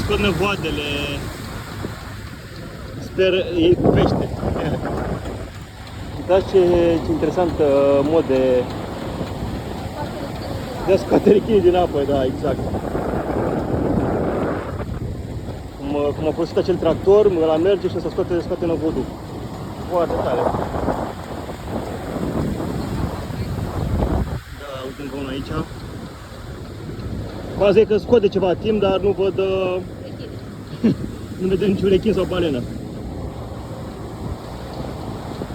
scot năvoadele. Sper, ei cu pește. Uitați ce interesant mod de a scoate rechinii din apă, da, exact. Cum a folosit acel tractor, ăla merge și să scoate năvodul. Foarte tare. Da, uite încă unul aici. Baza e că scot de ceva timp, dar nu văd... nu vedem niciun rechin sau balenă.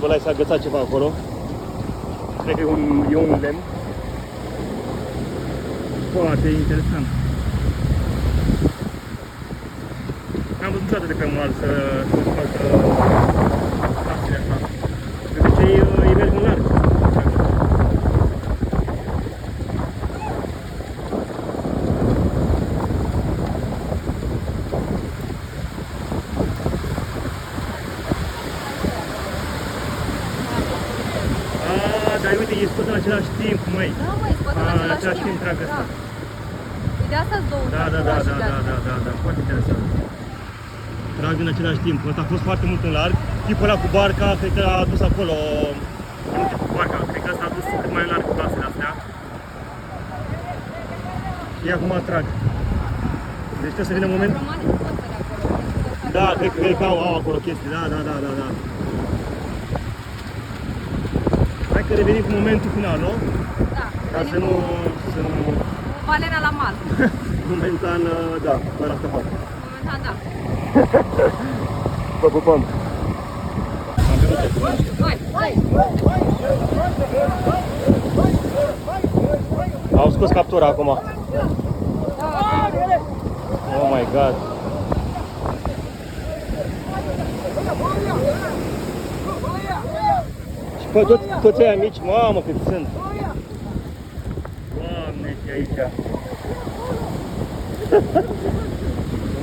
Ăla s-a agățat ceva acolo. Cred că e un lemn. Foarte interesant. N-am văzut niciodată de pe mal să facă casele așa. De obicei îi merg în larg. Dar uite, e scos în același timp, măi. Da, măi, scot în același timp. Treacă asta. De asta două. Da, foarte interesant. Trag în același timp. Ăsta a fost foarte mult în larg. Tipul ăla cu barca, cred că a adus acolo. Nu știu, cu barca, cred că ăsta a adus cât mai în larg cu casele astea. Și acum trag. Deci trebuie să vină moment. Da, cred că au acolo chestii. Da. Hai că revenim cu momentul final, nu? Da. Ca să nu... Balena la mal. Momentan, da, doar asta fac. Momentan, da. Vă pupăm! Hai! Au scos captura acum. Oh my god! Și pe toți aia mici, mamă cât sunt! Doamne, ce aici!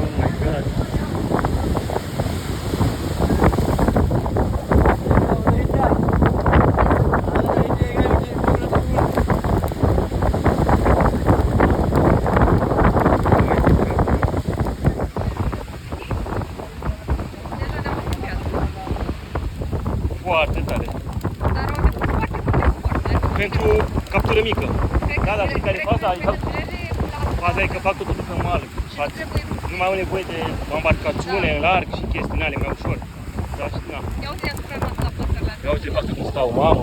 Oh my god! Foarte tare! Dar au fost foarte Pentru captură mică. Da, știi care e faza? Faza e că fac totul pe mal. Nu mai au nevoie de embarcațiune în larg și chestii ale mai ușor. Da, și na. Ia uite, asupra noastră la păsările astea. Ia uite, fac cum stau. Mamă.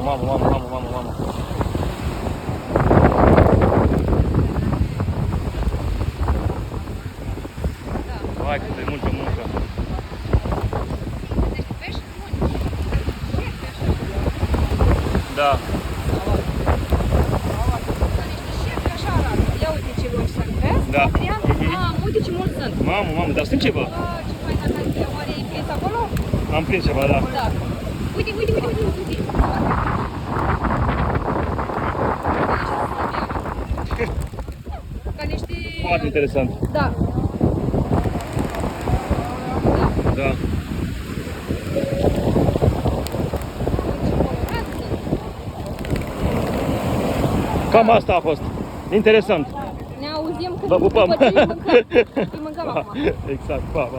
Hai cât de multă muncă. Deci pești buni. Da. Așa arată. Ia uite ce buni sunt, vezi? Da. Uite ce mulți sunt. Mamă, dar sunt ceva. Ce fain, dacă oare ai prins acolo? Am prins ceva, da. Da. Uite. Ca niște... Foarte interesant. Da. Da. Cam asta a fost. Interesant. Ne auzim când Vă pupăm. îi mâncăm acum. Exact, pa.